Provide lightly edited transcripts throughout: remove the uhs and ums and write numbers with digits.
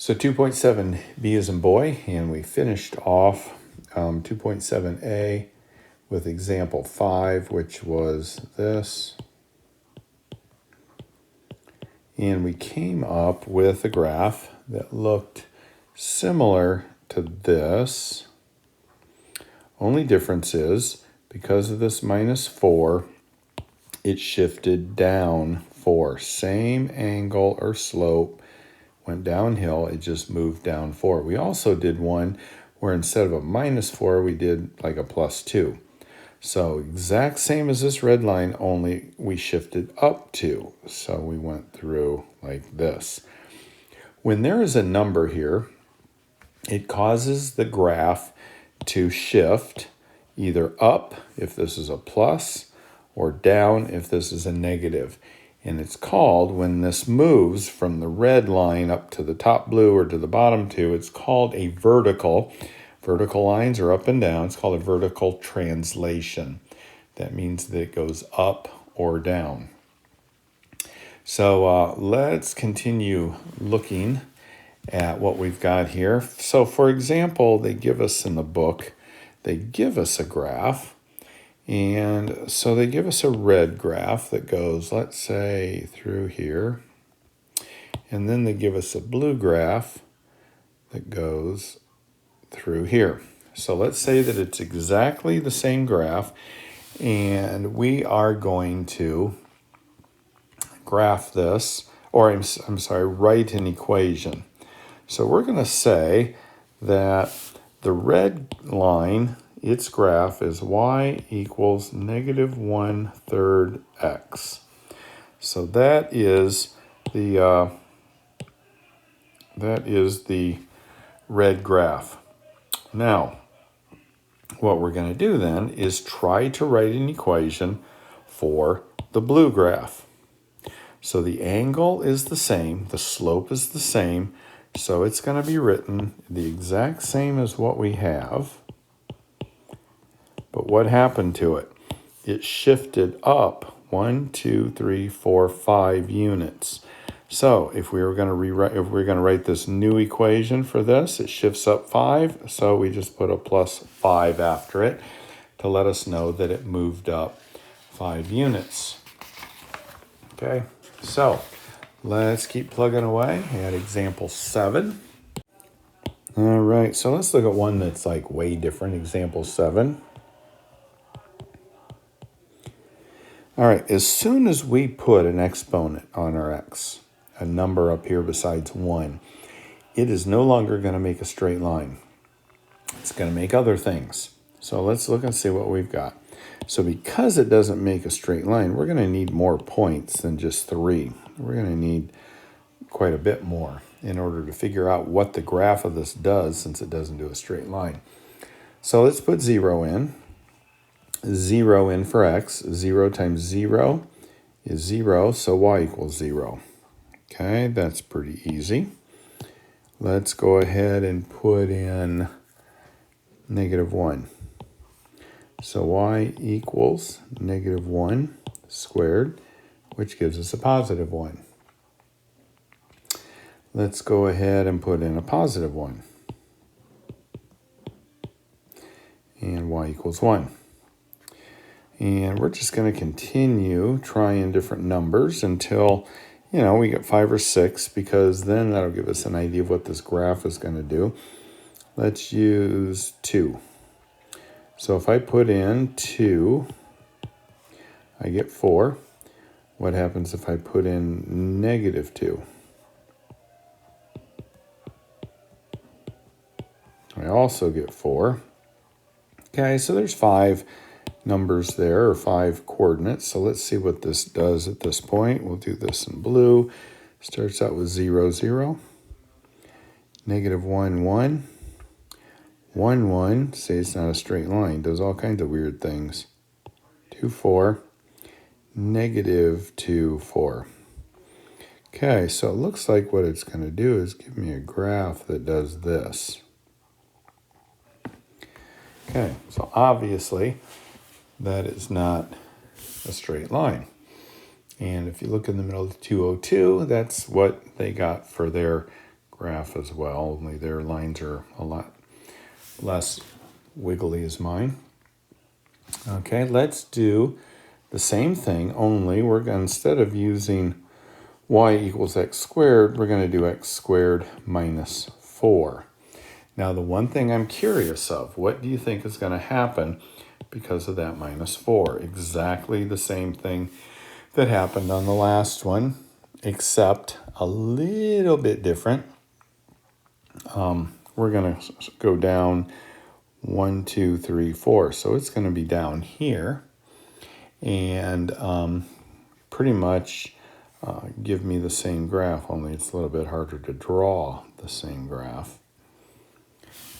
So 2.7b is in boy, and we finished off 2.7a with example 5, which was this. And we came up with a graph that looked similar to this. Only difference is, because of this -4, it shifted down 4. Same angle or slope, went downhill, it just moved down 4. We also did one where instead of a -4, we did like a +2. So exact same as this red line, only we shifted up 2. So we went through like this. When there is a number here, it causes the graph to shift either up if this is a plus or down if this is a negative. And it's called, when this moves from the red line up to the top blue or to the bottom 2, it's called a vertical. Vertical lines are up and down. It's called a vertical translation. That means that it goes up or down. So let's continue looking at what we've got here. So for example, they give us in the book, they give us a graph. And so they give us a red graph that goes, let's say, through here. And then they give us a blue graph that goes through here. So let's say that it's exactly the same graph, and we are going to graph this, or I'm sorry, write an equation. So we're going to say that the red line, its graph is y equals -1/3 x. So that is the red graph. Now, what we're going to do then is try to write an equation for the blue graph. So the angle is the same, the slope is the same, so it's going to be written the exact same as what we have. But what happened to it? It shifted up 1, 2, 3, 4, 5 units. So if we were going to write this new equation for this, it shifts up 5. So we just put a +5 after it to let us know that it moved up 5 units. Okay, so let's keep plugging away at example 7. All right, so let's look at one that's like way different, example 7. All right, as soon as we put an exponent on our x, a number up here besides 1, it is no longer going to make a straight line. It's going to make other things. So let's look and see what we've got. So because it doesn't make a straight line, we're going to need more points than just 3. We're going to need quite a bit more in order to figure out what the graph of this does, since it doesn't do a straight line. So let's put 0 in. 0 in for x. 0 times 0 is 0, so y equals 0. Okay, that's pretty easy. Let's go ahead and put in -1. So y equals -1 squared, which gives us a +1. Let's go ahead and put in a +1. And y equals 1. And we're just going to continue trying different numbers until, we get 5 or 6, because then that'll give us an idea of what this graph is going to do. Let's use 2. So if I put in 2, I get 4. What happens if I put in -2? I also get 4. Okay, so there's 5 numbers there, or 5 coordinates. So let's see what this does at this point. We'll do this in blue. Starts out with 0, 0. -1, 1. 1, 1. Say it's not a straight line. Does all kinds of weird things. 2, 4. -2, 4. Okay, so it looks like what it's going to do is give me a graph that does this. Okay, so obviously that is not a straight line. And if you look in the middle of 202, that's what they got for their graph as well, only their lines are a lot less wiggly as mine. Okay, let's do the same thing, only we're going, instead of using y equals x squared, we're going to do x squared minus 4. Now, the one thing I'm curious of, what do you think is going to happen because of that minus 4? Exactly the same thing that happened on the last one, except a little bit different. We're going to go down 1, 2, 3, 4. So it's going to be down here. And pretty much give me the same graph, only it's a little bit harder to draw the same graph.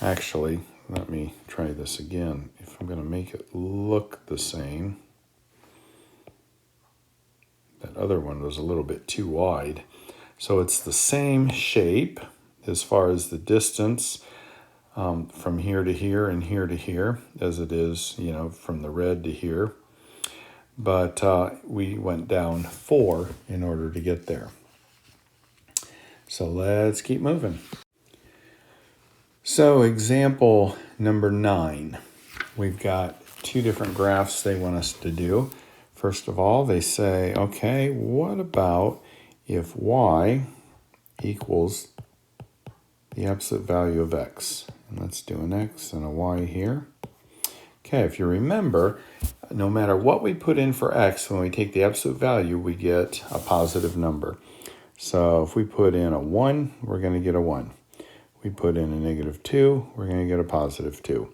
Actually, let me try this again. If I'm going to make it look the same, that other one was a little bit too wide. So it's the same shape as far as the distance from here to here and here to here as it is, from the red to here. But we went down 4 in order to get there. So let's keep moving. So example number 9. We've got 2 different graphs they want us to do. First of all, they say, okay, what about if y equals the absolute value of x? And let's do an x and a y here. Okay, if you remember, no matter what we put in for x, when we take the absolute value, we get a positive number. So if we put in a 1, we're going to get a 1. We put in a negative 2, we're going to get a positive 2.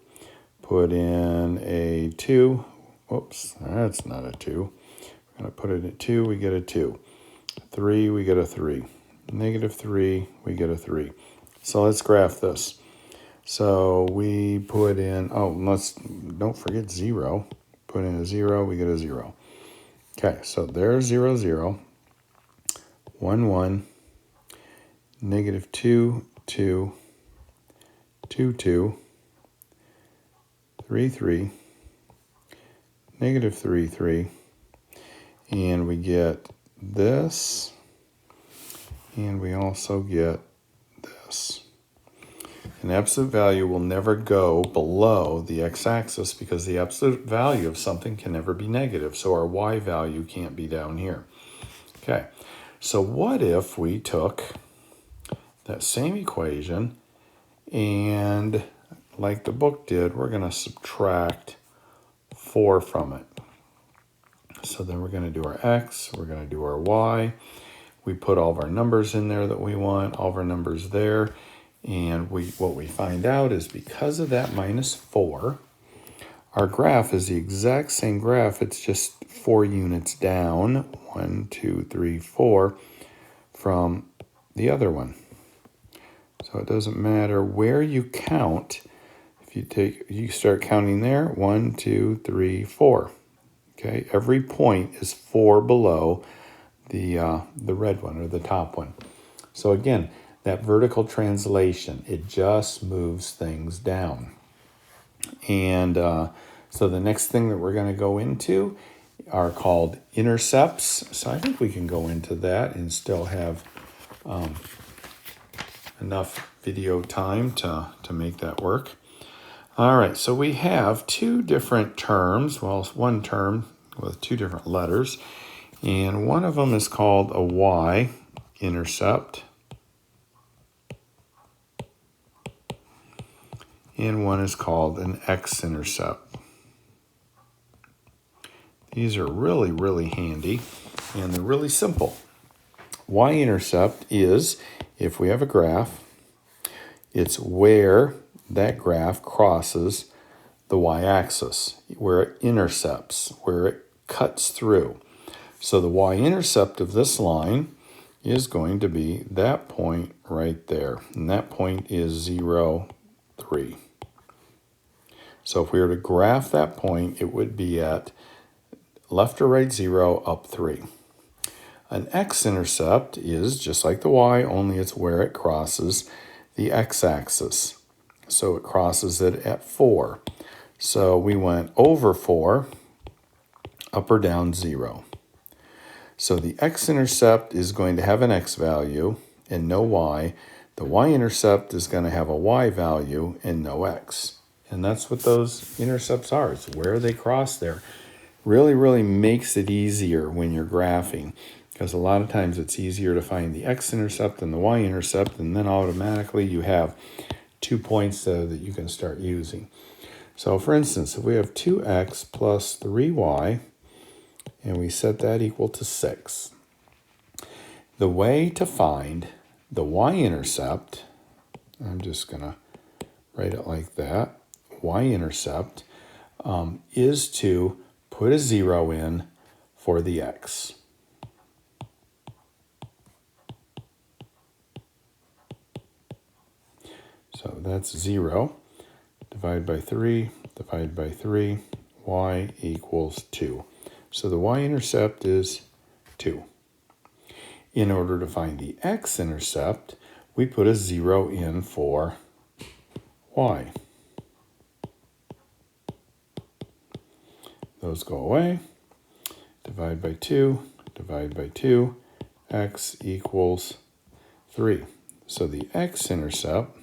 Put in a 2, whoops, that's not a 2. We're going to put it at 2, we get a 2. 3, we get a 3. Negative 3, we get a 3. So let's graph this. So we put in, don't forget 0. Put in a 0, we get a 0. Okay, so there's 0, 0. 1, 1. Negative 2, 2. 2, 2. 3, 3. Negative 3, 3. And we get this. And we also get this. An absolute value will never go below the x-axis because the absolute value of something can never be negative. So our y value can't be down here. Okay, so what if we took that same equation and, like the book did, we're going to subtract 4 from it. So then we're going to do our x, we're going to do our y. We put all of our numbers in there that we want, all of our numbers there. And what we find out is because of that minus 4, our graph is the exact same graph. It's just 4 units down, 1, 2, 3, 4, from the other one. So it doesn't matter where you count. If you start counting there, 1, 2, 3, 4. Okay, every point is 4 below the red one or the top one. So again, that vertical translation, it just moves things down. And so the next thing that we're going to go into are called intercepts. So I think we can go into that and still have enough video time to make that work. All right, so we have 2 different terms. Well, one term with 2 different letters. And one of them is called a y-intercept. And one is called an x-intercept. These are really, really handy, and they're really simple. Y-intercept is, if we have a graph, it's where that graph crosses the y-axis, where it intercepts, where it cuts through. So the y-intercept of this line is going to be that point right there, and that point is 0, 3. So if we were to graph that point, it would be at left or right 0, up 3. An x-intercept is just like the y, only it's where it crosses the x-axis. So it crosses it at 4. So we went over 4, up or down 0. So the x-intercept is going to have an x value and no y. The y-intercept is going to have a y value and no x. And that's what those intercepts are. It's where they cross there. Really, really makes it easier when you're graphing, because a lot of times it's easier to find the x-intercept than the y-intercept, and then automatically you have 2 points that you can start using. So for instance, if we have 2x plus 3y, and we set that equal to 6, the way to find the y-intercept, I'm just going to write it like that, y-intercept, is to put a 0 in for the x. So that's 0, divide by 3, divide by 3, y equals 2. So the y-intercept is 2. In order to find the x-intercept, we put a 0 in for y. Those go away. Divide by 2, divide by 2, x equals 3. So the x-intercept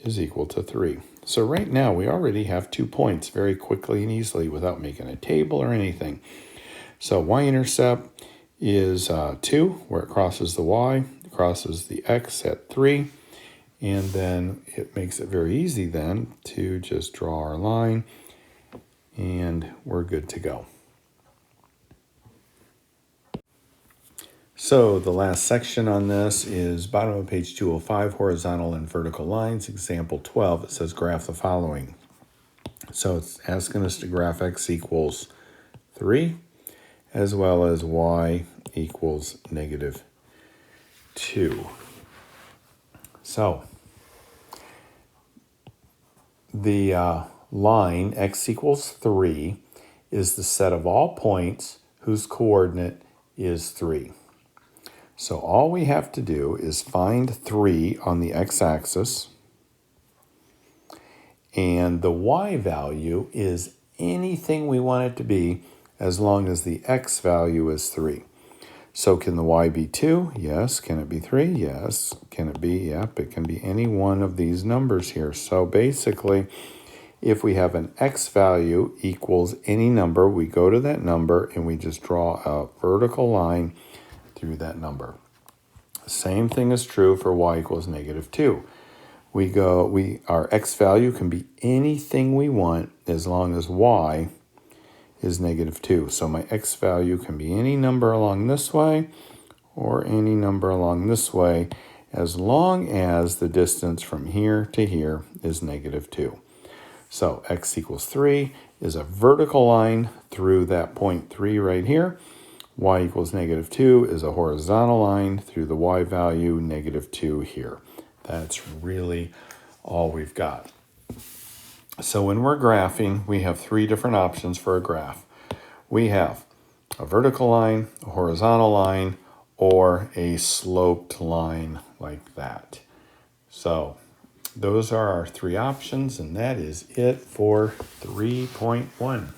is equal to 3. So right now we already have 2 points very quickly and easily without making a table or anything. So y-intercept is 2, where it crosses the y, it crosses the x at 3, and then it makes it very easy then to just draw our line, and we're good to go. So the last section on this is bottom of page 205, horizontal and vertical lines, example 12. It says graph the following. So it's asking us to graph x equals 3, as well as y equals negative 2. So the line x equals 3 is the set of all points whose coordinate is 3. So all we have to do is find 3 on the x-axis, and the y value is anything we want it to be as long as the x value is 3. So can the y be 2? Yes. Can it be 3? Yes. Can it be? Yep, it can be any one of these numbers here. So basically, if we have an x value equals any number, we go to that number and we just draw a vertical line through that number. Same thing is true for y equals negative 2. Our x value can be anything we want as long as y is negative 2. So my x value can be any number along this way or any number along this way as long as the distance from here to here is negative 2. So x equals 3 is a vertical line through that point 3 right here. Y equals negative 2 is a horizontal line through the y value negative 2 here. That's really all we've got. So when we're graphing, we have 3 different options for a graph. We have a vertical line, a horizontal line, or a sloped line like that. So those are our 3 options, and that is it for 3.1.